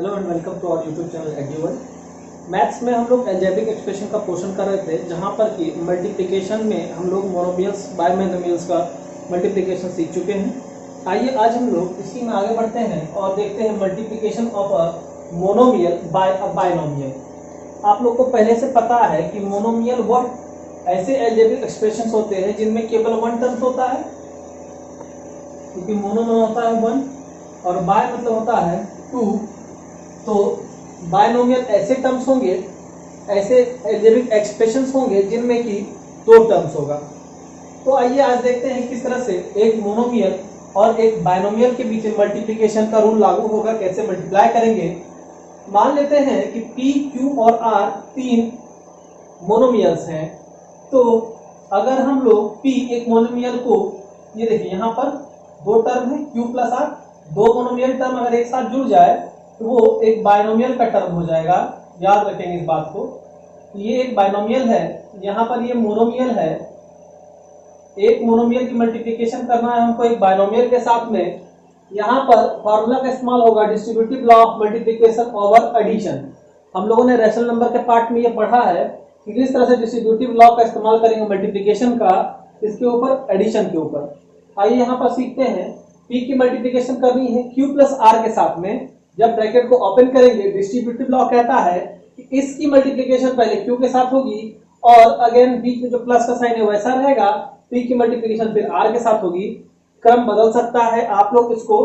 Hello and welcome to our YouTube channel Agriworld. Maths में हम लोग अलजेब्रिक एक्सप्रेशन का पोर्शन कर रहे थे, जहां पर कि मल्टीप्लिकेशन में हम लोग मोनोमियल्स बायमोनोमियल्स का मल्टीप्लिकेशन सीख चुके हैं। आइए आज हम लोग इसी में आगे बढ़ते हैं और देखते हैं multiplication of a monomial by a binomial. आप लोग को पहले से पता है कि मोनोमियल वो ऐसे अलजेब्रिक एक्सप्रेशन होते हैं जिनमें केवल वन टर्म्स होता है, क्योंकि मोनो में होता है वन और बाय मतलब होता है टू। तो बायनोमियल ऐसे टर्म्स होंगे, ऐसे अलजेब्रिक एक्सप्रेशंस होंगे जिनमें कि दो टर्म्स होगा। तो आइए आज देखते हैं किस तरह से एक मोनोमियल और एक बायनोमियल के बीच मल्टीप्लिकेशन का रूल लागू होगा, कैसे मल्टीप्लाई करेंगे। मान लेते हैं कि P, Q और R तीन मोनोमियल्स हैं। तो अगर हम लोग P एक मोनोमियल को, ये देखिए यहाँ पर दो टर्म है Q प्लस R, दो मोनोमियल टर्म अगर एक साथ जुड़ जाए तो वो एक बायनोमियल का टर्म हो जाएगा। याद रखेंगे इस बात को। ये एक बायनोमियल है, यहाँ पर ये मोनोमियल है। एक मोनोमियल की मल्टीप्लिकेशन करना है हमको एक बायनोमियल के साथ में। यहाँ पर फॉर्मूला का इस्तेमाल होगा distributive law of multiplication over addition. हम लोगों ने रैशनल नंबर के पार्ट में ये पढ़ा है कि किस तरह से डिस्ट्रीब्यूटिव लॉ का इस्तेमाल करेंगे मल्टीप्लिकेशन का, इसके ऊपर, एडिशन के ऊपर। आइए यहाँ पर सीखते हैं। P की मल्टीप्लिकेशन करनी है Q प्लस R के साथ में। जब ब्रैकेट को ओपन करेंगे, डिस्ट्रीब्यूटिव लॉ कहता है कि इसकी मल्टीप्लिकेशन पहले Q के साथ होगी और अगेन बीच में जो प्लस का साइन है वैसा रहेगा। P की मल्टीप्लिकेशन फिर R के साथ होगी। क्रम बदल सकता है, आप लोग इसको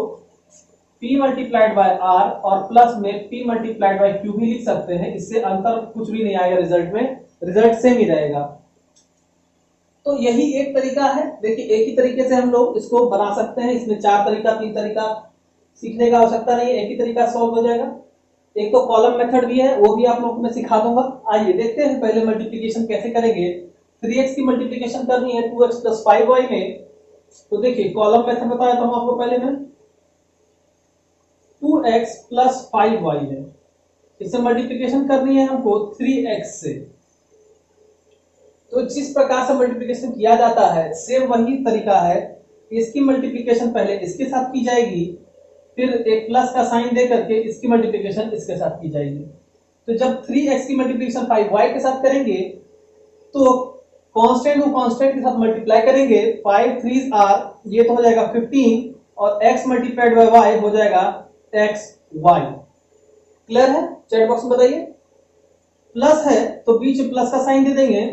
P मल्टीप्लाइड बाय R और प्लस में P मल्टीप्लाइड बाय Q भी लिख सकते हैं। इससे अंतर कुछ भी नहीं आएगा, रिजल्ट में रिजल्ट सेम ही रहेगा। तो यही एक तरीका है। देखिए एक ही तरीके से हम लोग इसको बना सकते हैं। इसमें चार तरीका, तीन तरीका सीखने का आवश्यकता नहीं है, एक ही तरीका सॉल्व हो जाएगा। एक तो कॉलम मेथड भी है, वो भी आप लोगों को मैं सिखा दूंगा। आइए देखते हैं पहले मल्टीप्लिकेशन कैसे करेंगे। 3x की मल्टीप्लिकेशन करनी है 2x प्लस 5y में। तो देखिए कॉलम मेथड बताया था आपको पहले में, 2x प्लस 5y है। इससे मल्टीप्लिकेशन करनी है हमको 3x से। तो जिस प्रकार से मल्टीप्लिकेशन किया जाता है सेम वही तरीका है। इसकी मल्टीप्लिकेशन पहले इसके साथ की जाएगी, फिर एक प्लस का साइन दे करके इसकी मल्टीप्लिकेशन इसके साथ की जाएगी। तो जब 3x की मल्टीप्लिकेशन 5y के साथ करेंगे तो कांस्टेंट को कांस्टेंट के साथ मल्टीप्लाई करेंगे। 5 3 r, ये तो हो जाएगा 15 और x मल्टीप्लाइड बाय y हो जाएगा xy। क्लियर है? चैट बॉक्स में बताइए। प्लस है तो बीच में प्लस का साइन दे देंगे,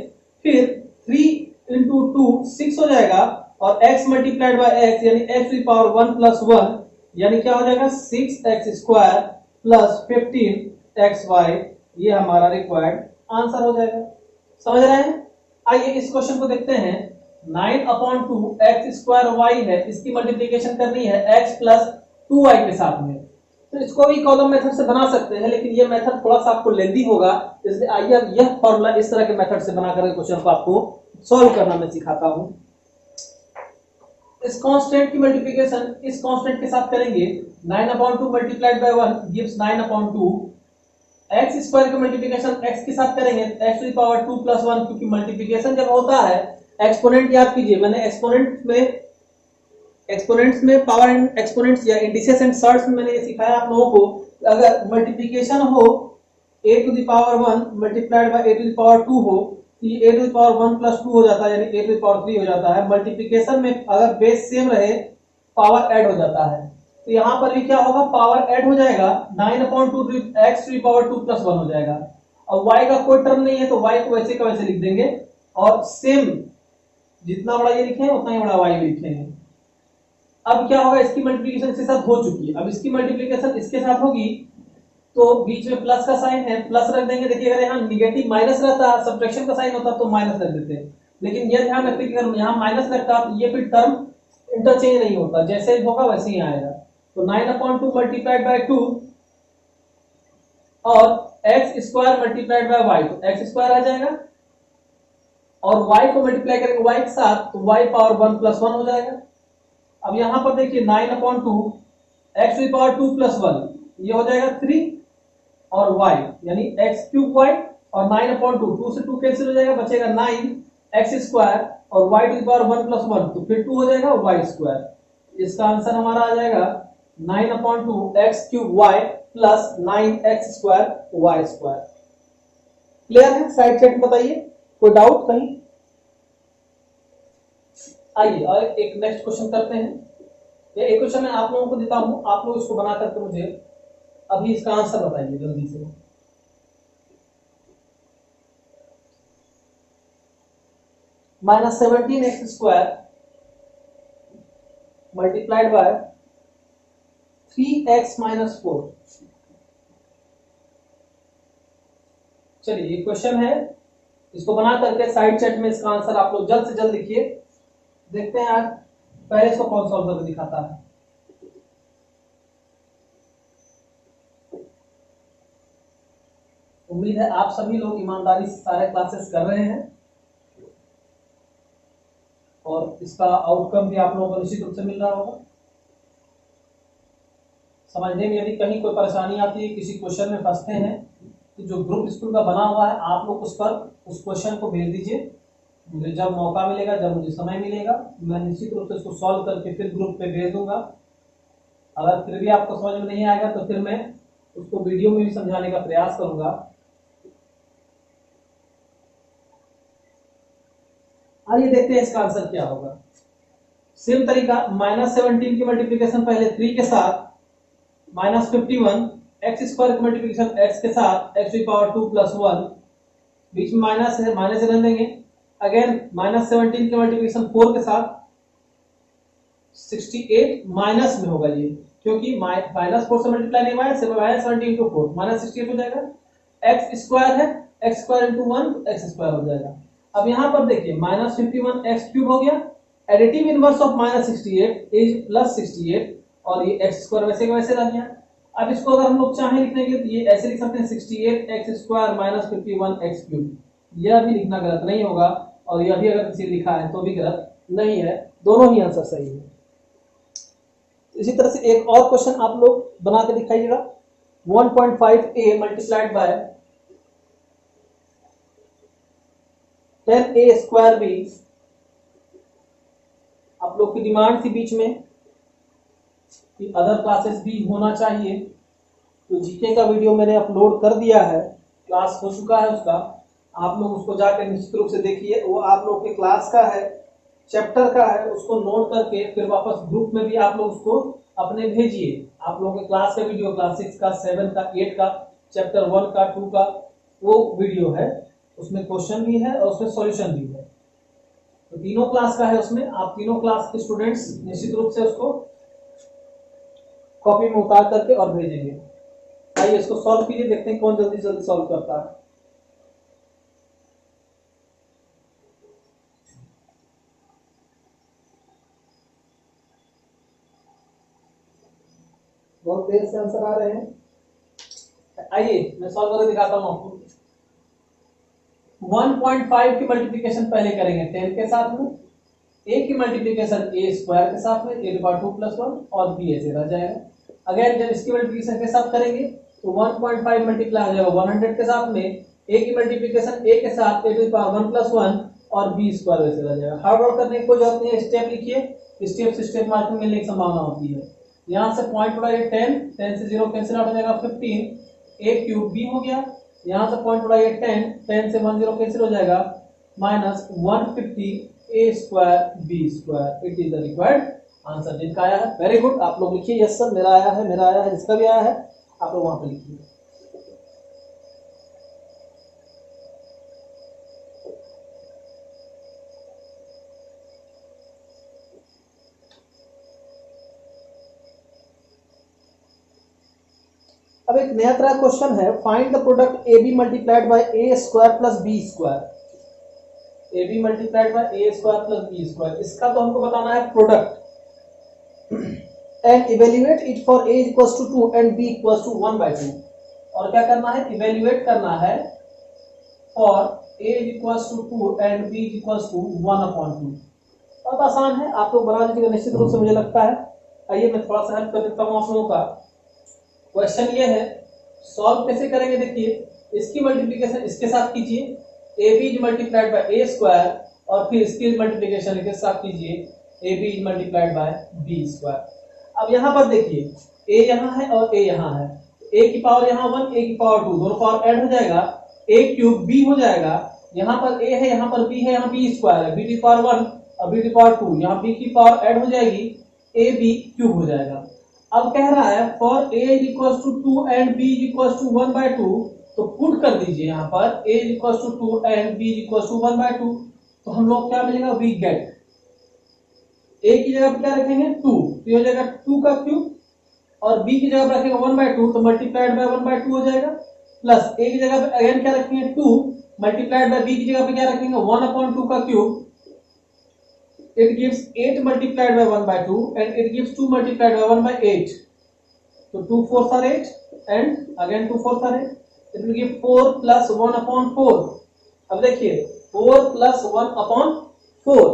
फिर 3 इंटू 2 6 हो जाएगा और x मल्टीप्लाइड बाय x यानी x की पावर 1 प्लस 1 यानी क्या हो जाएगा 6x स्क्वायर प्लस 15xy। ये हमारा रिक्वायर्ड आंसर हो जाएगा। समझ रहे हैं? आइए इस क्वेश्चन को देखते हैं। 9/2 x स्क्वायर y है, इसकी मल्टीप्लिकेशन करनी है x प्लस 2y के साथ में। तो इसको भी कॉलम मेथड से बना सकते हैं, लेकिन ये मेथड थोड़ा सा आपको लेंदी होगा, इसलिए आइए यह फॉर्मूला इस तरह के मेथड से बनाकर क्वेश्चन को आपको सॉल्व करना मैं सिखाता हूं। इस कांस्टेंट की मल्टीप्लिकेशन इस कांस्टेंट के साथ करेंगे। 9/2 multiplied by 1 gives 9/2। x square की मल्टीप्लिकेशन x के साथ करेंगे, x to the power 2 plus 1, क्योंकि मल्टीप्लिकेशन जब होता है एक्सपोनेंट, याद कीजिए मैंने एक्सपोनेंट्स में पावर एंड एक्सपोनेंट्स या इंडिसेस एंड सर्ट्स में मैंने ये सिखाया आप लोगों को। अगर मल्टीप्लिकेशन हो a to the power 1 multiplied by a to the power 2 हो, ये a to the power 1 plus 2 हो जाता है, यानी a टू द पावर 3 हो जाता है। मल्टीप्लिकेशन में अगर बेस सेम रहे पावर ऐड हो जाता है। तो यहाँ पर भी क्या होगा, पावर ऐड हो जाएगा। 9/2 x to the power 2 plus 1 हो जाएगा। अब y का कोई टर्म नहीं है तो y को वैसे का वैसे लिख देंगे और सेम जितना बड़ा ये लिखे उतना ही बड़ा y लिखेंगे। अब क्या होगा, इसकी मल्टीप्लिकेशन इसके साथ हो चुकी है, अब इसकी मल्टीप्लिकेशन इसके साथ होगी तो बीच में प्लस का साइन है, प्लस रख देंगे। देखिए अगर यहाँ निगेटिव माइनस रहता, सब्ट्रैक्शन का साइन होता तो माइनस रख देते हैं, लेकिन ये ध्यान रखते कि अगर यहाँ माइनस लगता तो ये फिर टर्म इंटरचेंज नहीं होता, जैसे होगा वैसे ही आएगा। तो 9/2 मल्टीप्लाइड बाय 2 और x square multiplied by y, तो x स्क्वायर आ जाएगा और y को मल्टीप्लाई करेंगे y के साथ तो y पावर 1 प्लस 1 हो जाएगा। अब यहां पर देखिए 9/2 x to the power 2 plus 1, ये हो जाएगा 3 और y यानी x क्यूब y और 9/2 2 से 2 कैंसिल हो जाएगा, बचेगा 9x स्क्वायर और y to the power 1 plus 1 तो फिर 2 हो जाएगा y स्क्वायर। इसका आंसर हमारा आ जाएगा 9/2 x cube y plus 9x² y²। Clear है? साइड चेक बताइए, कोई डाउट कहीं? आइए और एक नेक्स्ट क्वेश्चन करते हैं। ये एक क्वेश्चन मैं आप लोगों को देता हूं, आप लोग इसको बना करके मुझे अभी इसका आंसर बताइए जल्दी से। -17x² multiplied by 3x - 4। चलिए ये क्वेश्चन है, इसको बना करके साइड चैट में इसका आंसर आप लोग जल्द से जल्द लिखिए। देखते हैं आज पहले इसको कौन सॉल्व करके दिखाता है। उम्मीद है आप सभी लोग ईमानदारी से सारे क्लासेस कर रहे हैं और इसका आउटकम भी आप लोगों को निश्चित रूप से मिल रहा होगा। समझने में यदि कहीं कोई परेशानी आती है, किसी क्वेश्चन में फंसते हैं, तो जो ग्रुप स्कूल का बना हुआ है आप लोग उस पर उस क्वेश्चन को भेज दीजिए। मुझे जब मौका मिलेगा, जब मुझे समय मिलेगा, मैं निश्चित रूप से इसको सॉल्व करके फिर ग्रुप पे भेज दूंगा। अगर फिर भी आपको समझ में नहीं आएगा तो फिर मैं उसको वीडियो में भी समझाने का प्रयास करूंगा। आइए देखते हैं इसका आंसर क्या होगा। सेम तरीका, -17 की मल्टीप्लीकेशन पहले 3 के साथ, -51 x² की मल्टीप्लीकेशन x के साथ x⁴ 2 + 1, बीच में माइनस है, माइनस से रख देंगे। अगेन -17 की मल्टीप्लीकेशन 4 के साथ 68 माइनस में होगा ये, क्योंकि -4 से मल्टीप्लाई नहीं हुआ है, सिर्फ -17 × 4 -68 हो जाएगा। x² है, x² × 1 x² हो जाएगा। अब यहाँ पर देखिए -51 x³ हो गया, एडिटिव इनवर्स ऑफ -68 इज +68 और ये x² वैसे का वैसे रह गया। अब इसको अगर हम लोग चाहें लिखने के लिए तो ये ऐसे लिख सकते हैं 68x² - 51 x³। यह भी लिखना गलत नहीं होगा और यह भी अगर किसी लिखा है तो भी गलत नहीं है, दोनों ही आंसर सही है। इसी तरह से एक और क्वेश्चन आप लोग बना के दिखाइएगा। 1.5a multiplied by 10a² b। आप लोग की डिमांड थी बीच में कि अदर क्लासेस भी होना चाहिए, तो जीके का वीडियो मैंने अपलोड कर दिया है, क्लास हो चुका है उसका, आप लोग उसको जाकर निश्चित रूप से देखिए। वो आप लोग के क्लास का है, चैप्टर का है, उसको नोट करके फिर वापस ग्रुप में भी आप लोग उसको अपने भेजिए। आप लोगों के क्लास का वीडियो, क्लास 6 का, 7 का, 8 का, चैप्टर 1 का, 2 का वो वीडियो है, उसमें क्वेश्चन भी है और उसमें सॉल्यूशन भी है, तो तीनों क्लास का है उसमें। आप तीनों क्लास के स्टूडेंट्स निश्चित रूप से उसको कॉपी में उतार करके और भेजेंगे। आइए इसको सॉल्व कीजिए, देखते हैं कौन जल्दी जल्दी सॉल्व करता है। बहुत देर से आंसर आ रहे हैं। आइए मैं सॉल्व करके दिखाता हूं आपको। 1.5 की मल्टीप्लिकेशन पहले करेंगे 10 के साथ में, a की मल्टीप्लिकेशन a² के साथ में a⁴ 2 + 1 और b ऐसे रह जाएगा। अगर जब इसकी मल्टीप्लिकेशन के साथ करेंगे तो 1.5 मल्टीप्लाई हो जाएगा 100 के साथ में, a की मल्टीप्लिकेशन a के साथ a⁴ 1 + 1 और b² वैसे रह जाएगा। हार्ड वर्क करने की कोई जरूरत नहीं है, स्टेप लिखिए, स्टेप से स्टेप मार्किंग मिलने की संभावना होती है। यहाँ से पॉइंट उड़ाइए 10, 10 से 0 कैंसिल आउट हो जाएगा 15, a³ b हो गया। यहाँ से पॉइंट उड़ाइए 10, 10 से 1 0 कैंसिल हो जाएगा -150 a² b²। It is the required answer. जिनका आया है वेरी गुड, आप लोग लिखिए यस सर मेरा आया है, मेरा आया है, जिसका भी आया है आप लोग वहां पे लिखिए। अब एक नया तरह क्वेश्चन है, find the product a b multiplied by a² + b²। A b multiplied by a² + b², इसका तो हमको बताना है product and evaluate it for a = 2 and b = 1/2। और क्या करना है, इवेल्युएट करना है फॉर a = 2 एंड b = 1/2। बहुत आसान है, आप लोग बना लीजिएगा निश्चित रूप से, मुझे लगता है। आइए मैं थोड़ा सा हेल्प कर देता हूँ आप लोगों का। क्वेश्चन ये है, सॉल्व कैसे करेंगे देखिए, इसकी मल्टीप्लिकेशन इसके साथ कीजिए, ए बी मल्टीप्लाइड बाय a² और फिर इसकी मल्टीप्लिकेशन इसके साथ कीजिए, ए बी मल्टीप्लाइड बाय b²। अब यहाँ पर देखिए a यहाँ है और a यहाँ है, a की पावर यहाँ 1, a की पावर 2, दोनों पावर ऐड हो जाएगा, a क्यूब b हो जाएगा, यहाँ पर a है, यहाँ पर b है, यहाँ b स्क्वायर है, b की पावर 1 और b की पावर 2, यहाँ b की पावर ऐड हो जाएगी, a b क्यूब हो जाएगा। अब कह रहा है for a is equal to 2 and b is equal to 1/2, तो पुट कर दीजिए यहाँ पर a is equal to 2 and b is equal to 1/2, तो हम लोग क्या मिलेगा, वी गेट a की जगह पर क्या रखेंगे 2, तो ये हो जाएगा 2 का क्यूब, और b की जगह पर रखेंगे 1/2, तो मल्टीप्लाइड बाय 1/2 हो जाएगा, प्लस a की जगह पर अगेन क्या रखेंगे 2 मल्टीप्लाइड बाय b की जगह पे क्या रखेंगे 1/2 का cube, it gives 8 multiplied by 1/2 and it gives 2 multiplied by 1/8, so 2 4s are 8 and again 2 4s are 8, it will give 4 plus 1/4। अब देखिए 4 plus 1/4,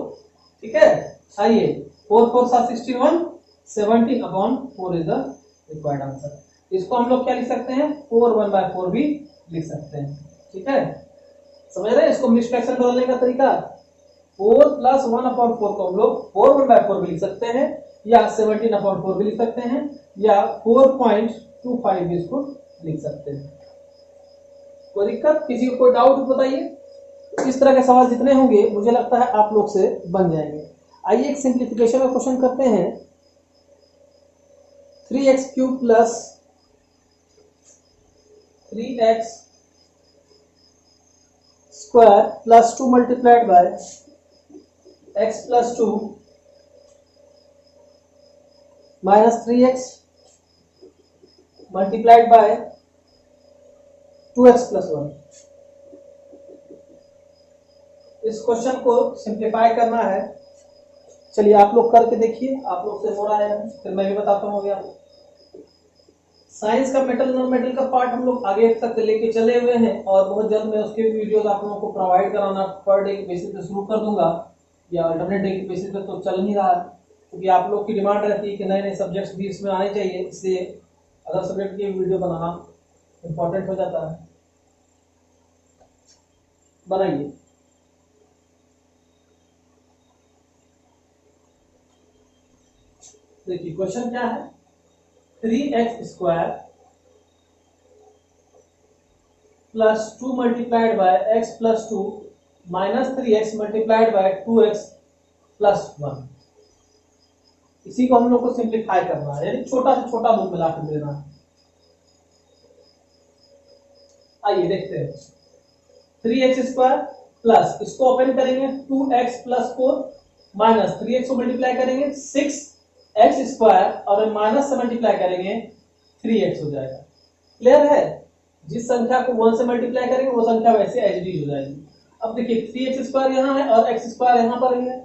ठीक है, आइए 4 4s are 16, 17/4 is the required answer। इसको हम लोग क्या लिख सकते हैं, 4 1/4 भी लिख सकते हैं, ठीक है, समझ रहे हैं इसको मिक्स्ड फ्रैक्शन बदलने का तरीका। 4 plus 1/4 को हम लोग 4 1/4 भी लिख सकते हैं, या 17/4 भी लिख सकते हैं, या 4.25 भी इसको लिख सकते हैं। कोई दिक्कत, किसी को कोई डाउट बताइए। इस तरह के सवाल जितने होंगे मुझे लगता है आप लोग से बन जाएंगे। आइए एक सिंप्लीफिकेशन का क्वेश्चन करते हैं। 3x³ plus 3x square plus 2 multiplied by x plus 2 minus 3x multiplied by 2x plus 1। इस क्वेश्चन को सिंप्लीफाई करना है। चलिए आप लोग करके देखिए, आप लोग से हो रहा है, फिर मैं भी बताता हूँ। अभी आप साइंस का मेटल नॉन मेटल का पार्ट हम लोग आगे तक लेके चले हुए हैं, और बहुत जल्द मैं उसके वीडियोस आप लोगों को प्रोवाइड कराना पर डे के बेसिस पे शुरू कर दूंगा, या अल्टरनेट डे के बेसिस पे तो चल नहीं रहा है, क्योंकि आप लोग की डिमांड रहती है कि नए नए सब्जेक्ट्स भी इसमें आने चाहिए, इसलिए अदर सब्जेक्ट की वीडियो बनाना इम्पोर्टेंट हो जाता है। बनाइए। देखिए क्वेश्चन क्या है, 3x square plus 2 multiplied by x plus 2 minus 3x multiplied by 2x plus 1। इसी को हम लोग को सिंप्लीफाई करना है, यानी छोटा से छोटा मूल मिला कर देना है। आइए देखते हैं। 3x स्क्वायर प्लस, इसको ओपन करेंगे 2x प्लस 4 माइनस 3x को मल्टीप्लाई करेंगे 6x स्क्वायर, और माइनस से मल्टीप्लाई करेंगे 3x हो जाएगा। क्लियर है, जिस संख्या को 1 से मल्टीप्लाई करेंगे वो संख्या वैसे एज इट इज हो जाएगी। अब देखिए 3x स्क्वायर यहाँ है और x स्क्वायर यहाँ पर है,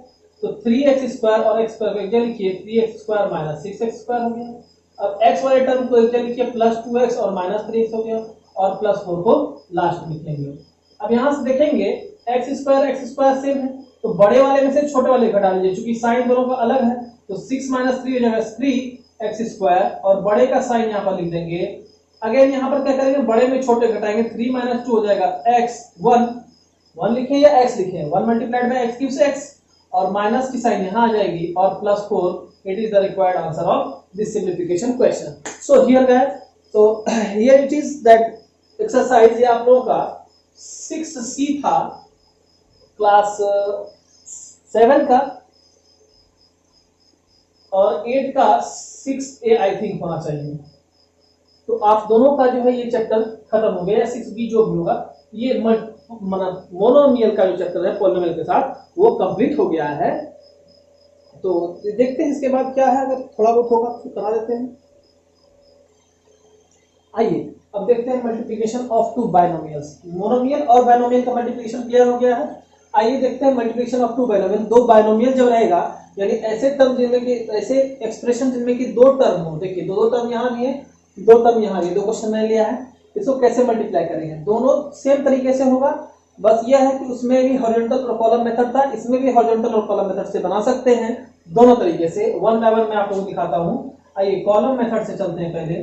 तो 3x स्क्वायर और x स्क्वायर को एक जगह लिखिए, 3x square minus 6x square हो गया। अब x वाले टर्म को एक जगह लिखिए, प्लस 2x और माइनस 3x हो गया, और प्लस 4 को लास्ट में लिखेंगे। अब यहाँ से देखेंगे x स्क्वायर सेम है, तो बड़े वाले में से छोटे वाले घटा लीजिए, क्योंकि साइन दोनों का अलग है, तो 6 माइनस 3 हो जाएगा 3x स्क्वायर, और बड़े का साइन यहाँ पर लिख देंगे। अगेन यहाँ पर क्या करेंगे, बड़े में छोटे घटाएंगे, 3 माइनस 2 हो जाएगा x 1 लिखें या x लिखें, 1 multiplied by x gives x, और माइनस की साइन यहाँ आ जाएगी, और plus 4। It is the required answer of this simplification question. So here guys, तो here it is that exercise, ये आप लोगों का 6C था क्लास 7 का, और 8 का 6A आई थिंक होना चाहिए। तो आप दोनों का जो है ये चैप्टर खत्म हो गया, 6B जो भी होगा, ये मोनोमियल का जो चैप्टर है पॉलिनोमियल के साथ, वो कंप्लीट हो गया है। तो देखते हैं इसके बाद क्या है, अगर थोड़ा बहुत होगा तो करा देते हैं। आइए अब देखते हैं multiplication of two binomials. Monomial और बाइनोमियल का मल्टीप्लिकेशन क्लियर हो गया है। आइए देखते हैं मल्टीप्लिकेशन ऑफ टू बाइनोमियल। दो बाइनोमियल जब रहेगा, यानी ऐसे टर्म जिनमें कि ऐसे एक्सप्रेशन जिनमें कि दो टर्म हो, देखिए दो टर्म यहाँ भी है, दो टर्म यहाँ भी, दो क्वेश्चन मैंने लिया है, इसको कैसे मल्टीप्लाई करेंगे। दोनों सेम तरीके से होगा, बस यह है कि उसमें भी हॉरिजॉन्टल और कॉलम मेथड था, इसमें भी हॉरिजॉन्टल और कॉलम मेथड से बना सकते हैं, दोनों तरीके से। वन बाय वन मैं आपको दिखाता हूँ। आइए कॉलम मेथड से चलते हैं। पहले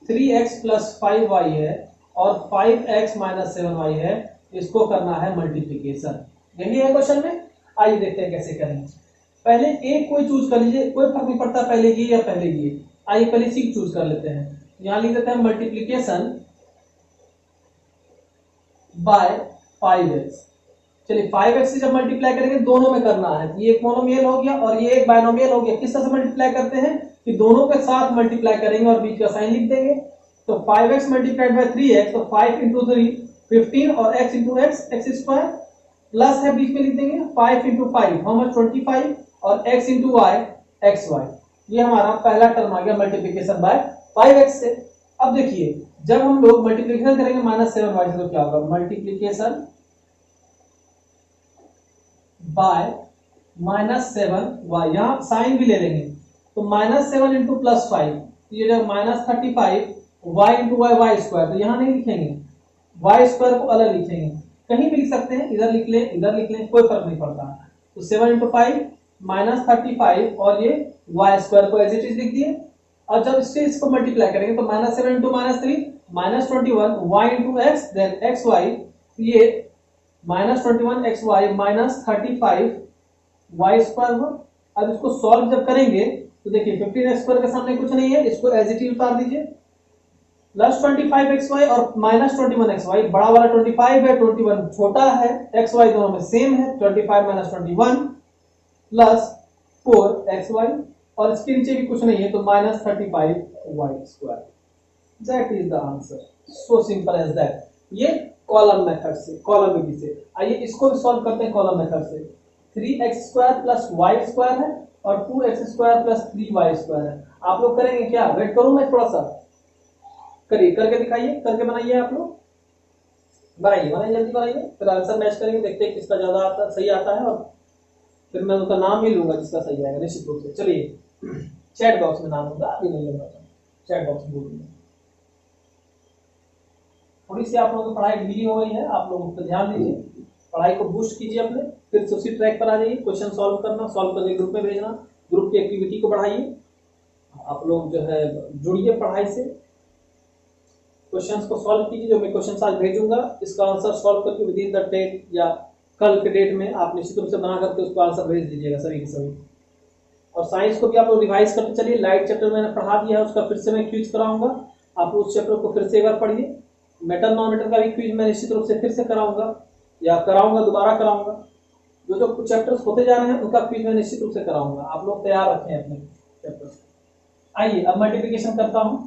3x प्लस 5y है और 5x माइनस 7y है, इसको करना है मल्टीप्लीकेशन। यही है क्वेश्चन में। आइए देखते हैं कैसे करेंगे। पहले एक कोई चूज कर लीजिए, कोई फर्क नहीं पड़ता पहले ये या पहले ये। आइए पहले सी चूज कर लेते हैं। यहां लिख देते हैं मल्टीप्लीकेशन बाय 5x। चलिए 5x से जब मल्टीप्लाई करेंगे दोनों में करना है, ये एक मोनोमियल हो गया और ये एक बायनोमियल हो गया। किस तरह से मल्टीप्लाई करते हैं कि दोनों के साथ मल्टीप्लाई करेंगे और बीच का साइन लिख देंगे। तो 5x मल्टीप्लाइड बाय 3x, तो 5 इंटू 3 15 और x into x square, plus है बीच में लिख देंगे 5 इंटू 5 हाउ मच 25 और x इंटू y xy। ये हमारा पहला टर्म आ गया मल्टीप्लीकेशन बाय 5x से। अब देखिए जब हम लोग मल्टीप्लीकेशन करेंगे -7y से तो क्या होगा, मल्टीप्लीकेशन बाय -7y, यहां साइन भी ले लेंगे तो -7 इंटू +5, ये जो -35 y इंटू y स्क्वायर, तो यहां नहीं लिखेंगे, y स्क्वायर को अलग लिखेंगे, कहीं भी लिख सकते हैं, इधर लिख लें इधर लिख लें, कोई फर्क नहीं पड़ता। तो 7 इंटू 5 -35 और ये y स्क्वायर को एज इट इज लिख दिए। और जब इसको मल्टीप्लाई करेंगे तो -7 into -3 -21 y into x then xy, ये -21 xy -35 y स्क्वायर हुआ। अब इसको सॉल्व जब करेंगे तो देखिए 15x स्क्वायर के सामने कुछ नहीं है, इसको एज इट इज उतार दीजिए, +25xy और -21xy, बड़ा वाला 25 है, 21 छोटा है, xy दोनों में सेम है, 25 -21 प्लस 4xy और इसके नीचे भी कुछ नहीं है तो -35y square. That is the answer, so simple as that. ये कॉलम मेथड से, कॉलम विधि से। आइए इसको भी सॉल्व करते हैं कॉलम मेथड से। 3x square plus Y square है और 2x square plus 3y square है। आप लोग करेंगे क्या, वेट करूं मैं थोड़ा सा, करिए, करके दिखाइए, करके बनाइए, आप लोग बनाइए बनाइए, जल्दी बनाइए, फिर आंसर मैच करेंगे, देखते हैं किसका ज्यादा आता सही आता है और फिर मैं उनका नाम ही लूंगा जिसका सही आएगा निश्चित रूप से। चलिए चैट बॉक्स में नाम होगा, अभी नहीं लूंगा, चैट बॉक्स में बोलूंगा। थोड़ी सी आप लोगों की पढ़ाई ढीली हो गई है, आप लोग उस पर ध्यान दीजिए, पढ़ाई को बूस्ट कीजिए अपने, फिर से उसी ट्रैक पर आ जाइए, क्वेश्चन सॉल्व करना, सॉल्व करके ग्रुप में भेजना, ग्रुप की एक्टिविटी को बढ़ाइए, आप लोग जो है जुड़िए पढ़ाई से, क्वेश्चंस को सॉल्व कीजिए। जो मैं क्वेश्चंस आज भेजूंगा इसका आंसर सॉल्व करके विद इन द डेट या कल के डेट में आप निश्चित रूप से बना करके उसको आंसर भेज दीजिएगा सभी के सभी। और साइंस को भी आप लोग रिवाइज करते चलिए, लाइट चैप्टर मैंने पढ़ा दिया है, उसका फिर से मैं क्विज कराऊंगा, आप उस चैप्टर को फिर से एक बार पढ़िए। मेटल नॉन मेटल का भी क्विज मैं निश्चित रूप से फिर से कराऊंगा या कराऊंगा, दोबारा कराऊंगा। जो जो कुछ चैप्टर्स होते जा रहे हैं उनका क्विज मैं निश्चित रूप से कराऊंगा, आप लोग तैयार रखें अपने चैप्टर्स। आइए अब मल्टीप्लिकेशन करता हूं।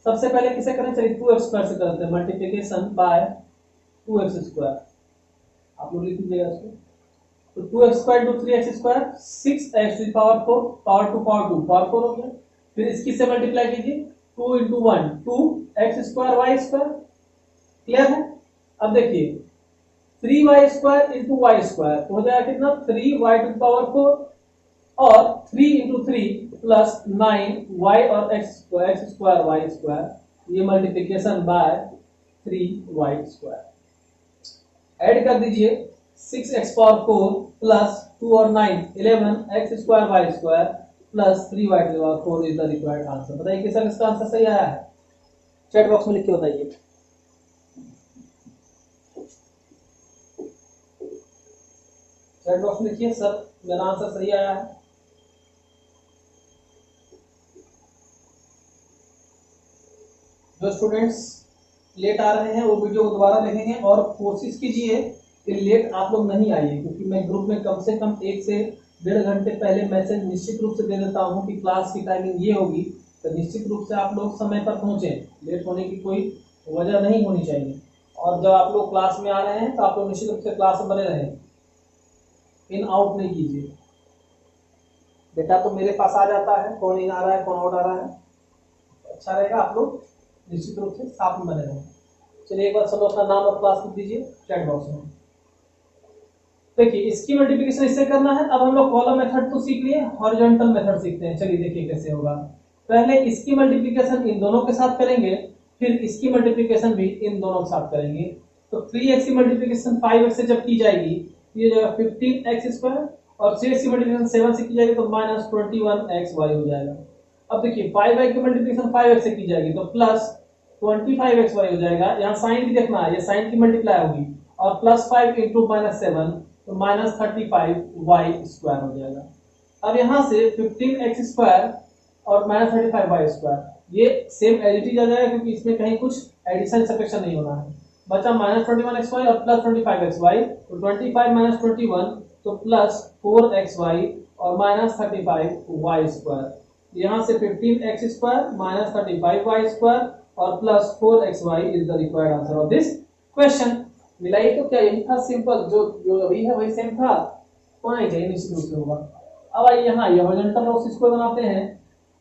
सबसे पहले किसे करें, चलिए 2x स्क्वायर से करते हैं, मल्टीप्लिकेशन बाय 2x स्क्वायर, आप लोग लिख लीजिएगा इसको। तो 2x square to 3x square, 6x to power 4, power 2 power 2 power 4 हो गया। फिर इसकी से मल्टीप्लाई कीजिए, 2 into 1 2x square y square, clear है। अब देखिए 3y square into Y square तो हो जाएगा कितना, 3y टू पावर 4 और 3 इंटू 3 प्लस 9y और x स्क्वायर वाई स्क्वायर, ये multiplication bye 3y square. Add कर दीजिए 6x पावर 4 प्लस 2 और 9 11x square y square plus 3y to power 4 is the required answer. बताइए किसका आंसर सही आया है, चैट बॉक्स में लिख के बताइए। चैट बॉक्स में लिखिए सर मेरा आंसर सही आया है। जो स्टूडेंट्स लेट आ रहे हैं वो वीडियो को दोबारा देखेंगे और कोशिश कीजिए कि लेट आप लोग नहीं आइए, क्योंकि मैं ग्रुप में कम से कम 1 से 1.5 घंटे पहले मैसेज निश्चित रूप से दे देता हूं कि क्लास की टाइमिंग ये होगी, तो निश्चित रूप से आप लोग समय पर पहुंचे, लेट होने की कोई वजह नहीं होनी चाहिए। और जब आप लोग क्लास में आ रहे हैं तो आप लोग निश्चित रूप से क्लास में बने रहें, इन आउट नहीं कीजिए। डेटा तो मेरे पास आ जाता है, कौन इन आ रहा है कौन आउट आ रहा है, अच्छा रहेगा आप लोग निश्चित रूप से साथ में बने रहें। चलिए एक बार सब अपना नाम और क्लास लिख दीजिए चैट बॉक्स में। देखिए इसकी मल्टीप्लिकेशन इससे करना है। अब हम लोग कॉलम मेथड तो सीख लिए, हॉरिजॉन्टल मेथड सीखते हैं। चलिए देखिए कैसे होगा। पहले इसकी मल्टीप्लिकेशन इन दोनों के साथ करेंगे, फिर इसकी मल्टीप्लिकेशन भी इन दोनों के साथ करेंगे। तो 3x की मल्टीप्लिकेशन 5x से जब की जाएगी ये जो 15x स्क्वायर और 6x की मल्टीप्लिकेशन 7 से की जाएगी तो -21xy हो जाएगा। अब देखिए 5y की मल्टीप्लिकेशन 5x से की जाएगी तो +25xy हो जाएगा। यहाँ साइन भी देखना है, ये साइन की मल्टीप्लाई होगी और +5 इंटू -7 तो -35y स्क्वायर हो जाएगा। अब यहाँ से 15x स्क्वायर और -35y स्क्वायर ये सेम एज इट इज आ जाएगा क्योंकि इसमें कहीं कुछ एडिशन सब्ट्रैक्शन नहीं होना है। बचा -21xy और +25xy, तो 25 - 21 तो +4xy और -35y²। यहाँ से 15x² - 35y² और +4xy is the required answer of this question. मिलाइए तो क्या यही था सिंपल, जो जो अभी है वही सेम था, होना ही चाहिए, निश्चित रूप से होगा। अब आइए यहाँ ये हॉरिजॉन्टल रो स्क्वायर बनाते हैं।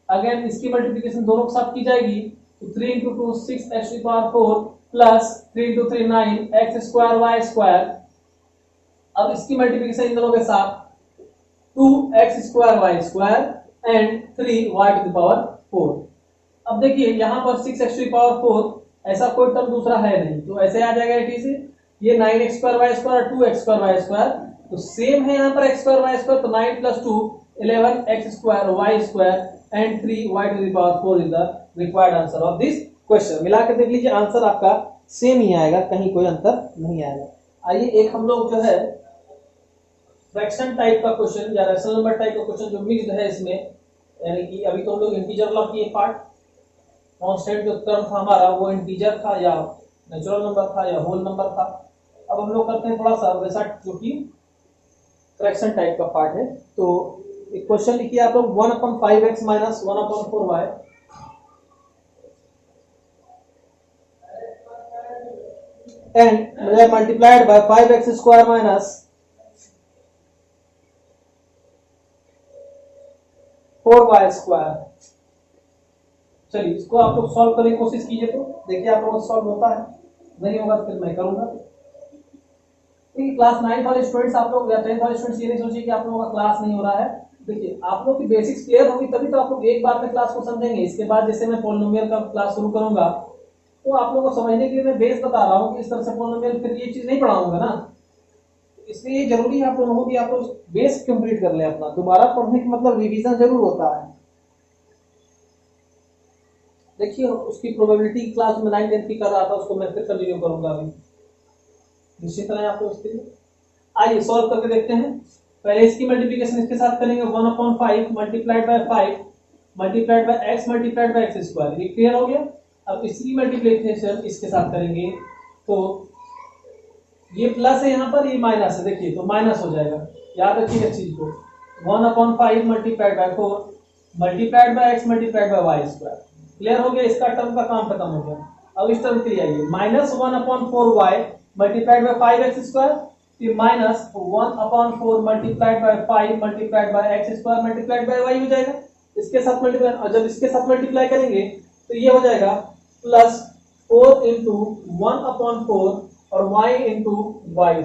अगेन इसकी मल्टीप्लिकेशन दोनों के साथ की जाएगी, तो 3 × 2 6x⁴ प्लस 3 × 3 9x² y²। अब इसकी मल्टीप्लिकेशन इन दोनों के साथ 2x² y² एंड 3y⁴। अब देखिए यहाँ पर 6x⁴ ऐसा कोई टर्म दूसरा है नहीं, तो ऐसे आ जाएगा इट इज ये 9x² y² और 2x² y², तो सेम है यहाँ पर x² y², तो 9 + 2 11x² y² and 3y⁴ is the required answer of this question. मिला के देख लीजिए आंसर आपका सेम ही आएगा, कहीं कोई अंतर नहीं आएगा। आइए एक हम लोग जो है फ्रैक्शन टाइप का क्वेश्चन या रैशनल नंबर टाइप का क्वेश्चन जो मिक्स्ड है इसमें, यानी कि अभी तो हम लोग इंटीजर लॉ की पार्ट, कांस्टेंट जो टर्म था हमारा वो इंटीजर था या नेचुरल नंबर था या होल नंबर था। अब हम लोग करते हैं थोड़ा सा वैसा जो कि फ्रैक्शन टाइप का पार्ट है। तो एक क्वेश्चन लिखिए आप लोग 1/5x - 1/4y and multiplied by 5x² - 4y²। चलिए इसको आप लोग सॉल्व करने की कोशिश कीजिए, तो देखिए आप लोगों से सॉल्व होता है, नहीं होगा तो फिर मैं करूंगा। क्लास 9 वाले स्टूडेंट्स आप लोग या 10 वाले स्टूडेंट्स ये नहीं सोचिए कि आप लोगों का क्लास नहीं हो रहा है। देखिए आप लोग की बेसिक्स क्लियर होगी तभी तो आप लोग एक बार में क्लास को समझेंगे। इसके बाद जैसे मैं पॉलिनोमियल का क्लास शुरू करूंगा तो आप लोगों को समझने के लिए मैं बेस बता रहा हूँ कि इस तरह से पॉलिनोमियल फिर ये चीज नहीं पढ़ाऊंगा ना, इसलिए जरूरी है आप लोगों को कि आप लोग बेस कंप्लीट कर लें अपना। दोबारा पढ़ने का मतलब रिवीजन जरूर होता है। देखिए उसकी प्रोबेबिलिटी क्लास में 9 10 की कर रहा था, उसको मैं फिर कंटिन्यू करूंगा अभी, निश्चित रहे आप लोग इसके लिए। आइए सॉल्व करके देखते हैं। पहले इसकी मल्टीप्लिकेशन इसके साथ करेंगे 1/5 multiplied by 5 multiplied by x multiplied by x²। ये क्लियर हो गया। अब इसकी मल्टीप्लिकेशन इसके साथ करेंगे तो ये प्लस है यहाँ पर, ये माइनस है, देखिए तो माइनस हो जाएगा। याद रखिए इस चीज को, 1/5 multiplied by 4 multiplied by x multiplied by y²। Clear हो गया, इसका टर्म का काम खत्म हो गया। अब इस टर्म के लिए आइए -1/4y मल्टीप्लाइड बाय 5x², फिर -1/4 multiplied by 5 multiplied by x² multiplied by y हो जाएगा। इसके साथ मल्टीप्लाई, और जब इसके साथ मल्टीप्लाई करेंगे तो ये हो जाएगा +4 × 1/4 और y × y²।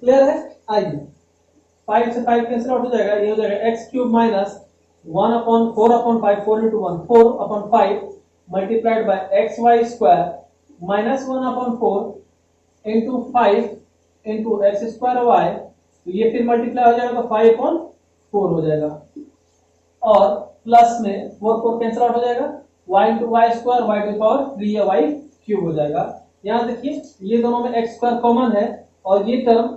क्लियर है। आइए 5 से 5 कैंसिल आउट हो जाएगा, ये हो जाएगा x³ - 1/4/5 4 × 1 4/5 multiplied by xy² -1/4 × 5 × x²y, तो ये फिर मल्टीप्लाई हो जाएगा तो 5/4 हो जाएगा, और प्लस में 4 4 कैंसिल आउट हो जाएगा, y × y² y⁴ या y³ हो जाएगा। यहाँ देखिए ये दोनों में x² कॉमन है और ये टर्म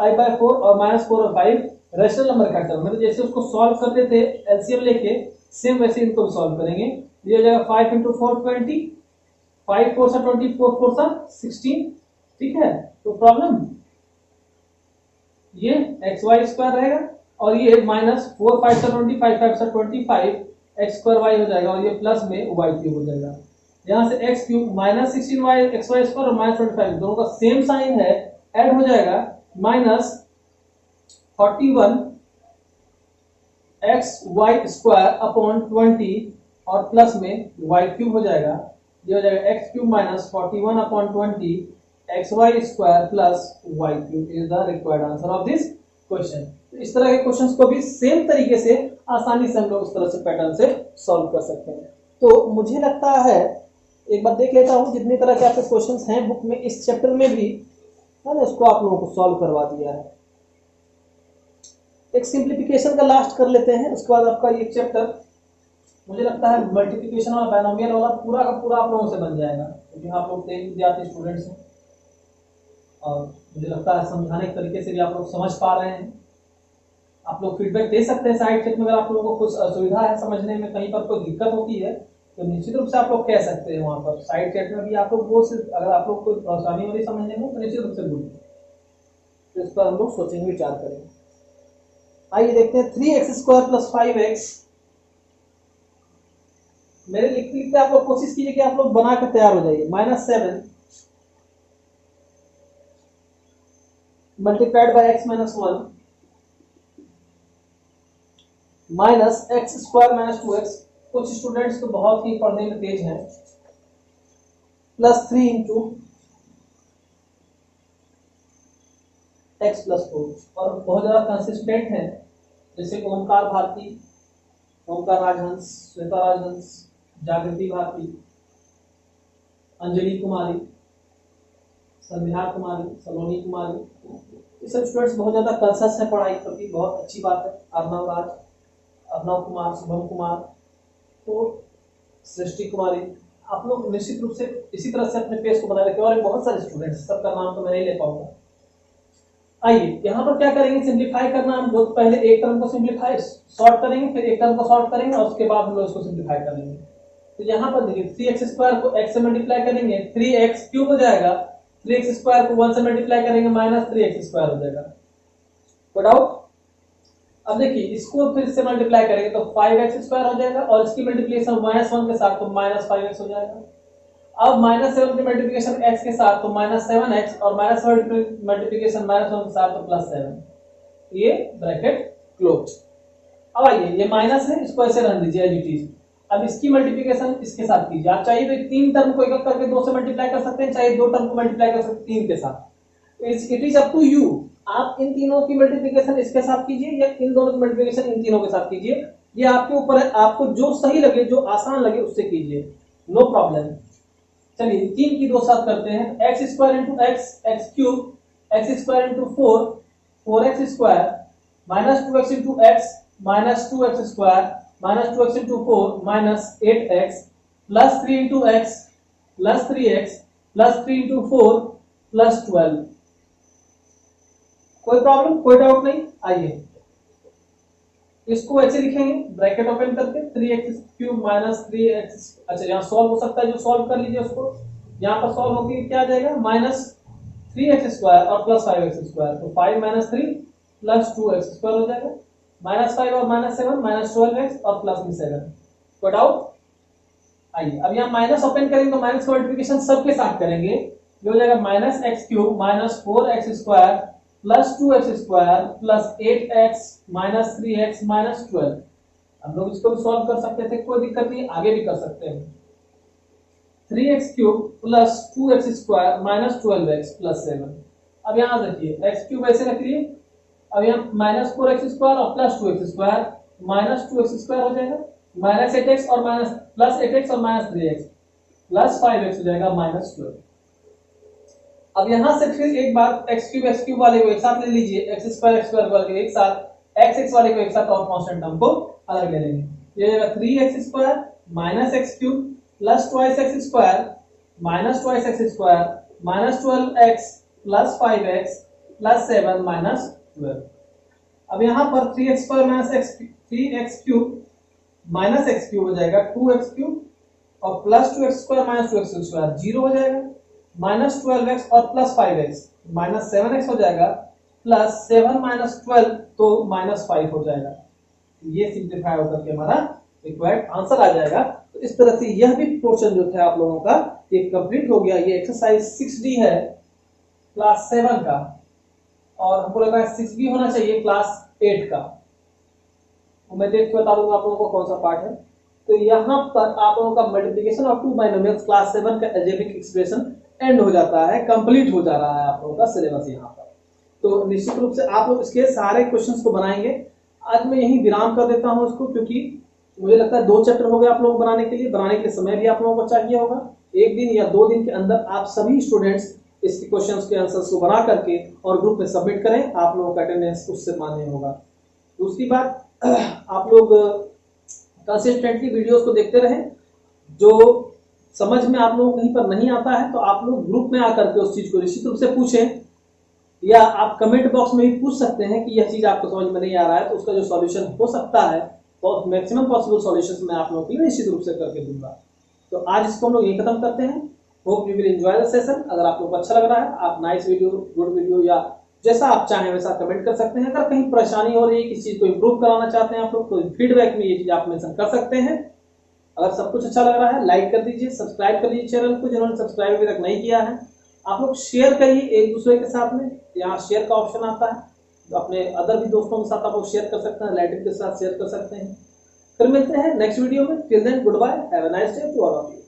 5/4 और -4 और 5 रैशनल नंबर का टर्म है। तो जैसे उसको सॉल्व करते थे एलसीएम लेके, सेम वैसे इनको भी सॉल्व करेंगे। ये हो जाएगा 5 × 4 20, 5 4 सा 20, 4 4 सा 16। ठीक है, तो प्रॉब्लम ये xy² रहेगा और ये -4 5 सा 20, 5 5 सा 25 x²y हो जाएगा, और ये प्लस में y³ हो जाएगा। यहाँ से x³ -16y xy² और -25 दोनों का सेम साइन है, ऐड हो जाएगा -41 xy² और प्लस में y³ हो जाएगा। ये हो जाएगा x³ - 41/20 xy² plus y³ is the required answer of this question. इस तरह के क्वेश्चंस को भी सेम तरीके से आसानी से हम लोग इस तरह से पैटर्न से सॉल्व कर सकते हैं। तो मुझे लगता है एक बार देख लेता हूं जितनी तरह के आपके क्वेश्चंस हैं बुक में, इस चैप्टर में भी मैंने उसको आप लोगों को सॉल्व करवा दिया है। एक सिंप्लीफिकेशन का लास्ट कर लेते हैं, उसके बाद आपका ये चैप्टर मुझे लगता है मल्टीप्लिकेशन और बाइनोमियल वाला पूरा का पूरा आप लोगों से बन जाएगा, क्योंकि आप लोग तेज विद्यार्थी स्टूडेंट्स हैं और मुझे लगता है समझाने के तरीके से भी आप लोग समझ पा रहे हैं। आप लोग फीडबैक दे सकते हैं साइड चैट में। अगर आप लोगों को कुछ असुविधा है समझने में, कहीं पर कोई दिक्कत होती है तो निश्चित रूप से आप लोग कह सकते हैं वहाँ पर साइड चैट में भी आप लोग वो सिर्फ, अगर आप लोग कोई परेशानी हो रही समझने में तो निश्चित रूप से बोलिए, तो इस पर हम लोग सोचेंगे, विचार करेंगे। आइए देखते हैं 3x² + 5x। मेरे लिखते लिखते आप लोग कोशिश कीजिए कि आप लोग बना कर तैयार हो जाइए। -7 multiplied by x - 1 -x² - 2x। कुछ स्टूडेंट्स तो बहुत ही पढ़ने में तेज हैं। +3 इंटू x + 4, और बहुत ज्यादा कंसिस्टेंट है, जैसे ओमकार भारती, ओमकार राजहंस, श्वेता राजहंस, जागृति भारती, अंजलि कुमारी, संध्या कुमारी, सलोनी कुमारी, ये सब स्टूडेंट्स बहुत ज्यादा कंसस है पढ़ाई के प्रति, बहुत अच्छी बात है। अर्णव राज, अर्णव कुमार, शुभम कुमार, तो सृष्टि कुमारी, आप लोग निश्चित रूप से इसी तरह से अपने पेज को बनाए रखें। और बहुत सारे स्टूडेंट्स, सबका नाम तो मैं नहीं ले पाऊंगा। आइए यहाँ पर क्या करेंगे, सिंप्लीफाई करना। हम लोग पहले एक टर्म को सिंप्लीफाई सॉल्व करेंगे, फिर एक टर्म को सॉल्व करेंगे और उसके बाद हम लोग इसको सिंप्लीफाई करेंगे। तो यहाँ पर देखिए 3x² को x से मल्टीप्लाई करेंगे 3x³ हो जाएगा, 3x² को 1 से मल्टीप्लाई करेंगे -3x² हो जाएगा। कोई डाउट? अब देखिए इसको फिर से मल्टीप्लाई करेंगे तो 5x² हो जाएगा, और इसकी मल्टीप्लिकेशन -1 के साथ तो -5x हो जाएगा। अब -7 की मल्टीप्लिकेशन x के साथ तो -7x, और -7 मल्टीप्लिकेशन -1 के साथ तो +7। ये ब्रैकेट क्लोज। अब आइए ये माइनस है, इसको ऐसे रहने दीजिए एज इट इज। अब इसकी मल्टीप्लिकेशन इसके साथ कीजिए। आप चाहिए तो 3 टर्म को एक करके 2 से मल्टीप्लाई कर सकते हैं, चाहे 2 टर्म को मल्टीप्लाई कर सकते हैं 3 के साथ। It is up to you. आप इन तीनों की मल्टीप्लिकेशन इसके साथ कीजिए या इन दोनों की मल्टीप्लिकेशन इन तीनों के साथ कीजिए, ये आपके ऊपर है। आपको जो सही लगे, जो आसान लगे उससे कीजिए, नो प्रॉब्लम। चलिए 3 की 2 साथ करते हैं। x² × x, x³ x² × 4, 4x² -2x × x -2x² -2x × 4 -8x +3 × x +3x +3 × 4 +12। कोई प्रॉब्लम, कोई डाउट नहीं? आइए इसको ऐसे लिखेंगे ब्रैकेट ओपन करके 3x³ - 3x। अच्छा यहाँ सॉल्व हो सकता है, जो सॉल्व कर लीजिए उसको। यहाँ पर सॉल्व होगी क्या आ जाएगा, -3x² और +5x², तो 5 - 3 +2x² हो जाएगा। -5 और -7 -12x और +7। कोई डाउट? आइए अब यहाँ माइनस ओपन करेंगे तो माइनस का मल्टीप्लिकेशन सबके साथ करेंगे, जो हो जाएगा -x³ - 4x² +2x² +8x -3x -12। हम लोग इसको भी सॉल्व कर सकते थे, कोई दिक्कत नहीं, आगे भी कर सकते हैं। 3x³ + 2x² -12x +7। अब यहाँ देखिए x³ ऐसे रख लिए। अब यहाँ -4x² और +2x² -2x² हो जाएगा, -8x और +8x और -3x +5x हो जाएगा -12। अब यहां से फिर एक बार x³ वाले को एक साथ ले लीजिए, x² वाले को एक साथ, x वाले को एक साथ, और कांस्टेंट टर्म को अलग ले लेंगे। ये 3x² - x³ +2x² -2x² -12x +5x +7 -12। अब यहाँ पर 3x² - x³ हो जाएगा 2x³ और +2x² - 2x² 0 हो जाएगा, -12x और +5x -7x हो जाएगा, +7 - 12 तो -5 हो जाएगा। ये सिंप्लीफाई होकर के हमारा रिक्वायर्ड आंसर आ जाएगा। तो इस तरह से यह भी पोर्शन जो था आप लोगों का ये कंप्लीट हो गया। ये एक्सरसाइज 6D है क्लास 7 का, और हमको लग रहा है 6B होना चाहिए क्लास 8 का। तो मैं देख के बता दूंगा आप लोगों को कौन सा पार्ट है। तो यहाँ पर आप लोगों का मल्टीप्लिकेशन ऑफ 2 बाइनोमियल्स क्लास 7 का अलजेब्रिक एक्सप्रेशन एंड हो जाता है, कंप्लीट हो जा रहा है आप लोगों का सिलेबस यहाँ पर। तो निश्चित रूप से आप लोग इसके सारे क्वेश्चंस को बनाएंगे। आज मैं यही विराम कर देता हूँ इसको, क्योंकि मुझे लगता है 2 चैप्टर हो गए आप लोगों को बनाने के लिए। बनाने के समय भी आप लोगों को चाहिए होगा, 1 दिन या 2 दिन के अंदर आप सभी स्टूडेंट्स इस क्वेश्चंस के आंसर्स को बना करके और ग्रुप में सबमिट करें, आप लोगों का अटेंडेंस उससे मान्य होगा। दूसरी बात, आप लोग कंसिस्टेंटली वीडियोस को देखते रहें। जो समझ में आप लोगों को कहीं पर नहीं आता है तो आप लोग ग्रुप में आकर के उस चीज को निश्चित रूप से पूछें। या आप कमेंट बॉक्स में भी पूछ सकते हैं कि यह चीज़ आपको समझ में नहीं आ रहा है, तो उसका जो सॉल्यूशन हो सकता है और मैक्सिमम पॉसिबल सॉल्यूशंस मैं आप लोगों के लिए निश्चित रूप से करके दूंगा। तो आज इसको हम लोग यही खत्म करते हैं। Hope you will enjoy the session. अगर आप लोग को अच्छा लग रहा है, आप नाइस वीडियो, गुड वीडियो या जैसा आप चाहें वैसा कमेंट कर सकते हैं। अगर कहीं परेशानी हो रही है, किसी चीज़ को इम्प्रूव कराना चाहते हैं आप लोग, तो फीडबैक में ये चीज़ आप मेंशन कर सकते हैं। अगर सब कुछ अच्छा लग रहा है, लाइक कर दीजिए, सब्सक्राइब कर दीजिए चैनल को जिन्होंने सब्सक्राइब अभी तक नहीं किया है। आप लोग शेयर करिए एक दूसरे के साथ में, यहाँ शेयर का ऑप्शन आता है, तो अपने अदर भी दोस्तों के साथ आप लोग शेयर कर सकते हैं, रिलेटिव के साथ शेयर कर सकते हैं। फिर मिलते हैं नेक्स्ट वीडियो में। Till then good bye, have a nice day to all of you.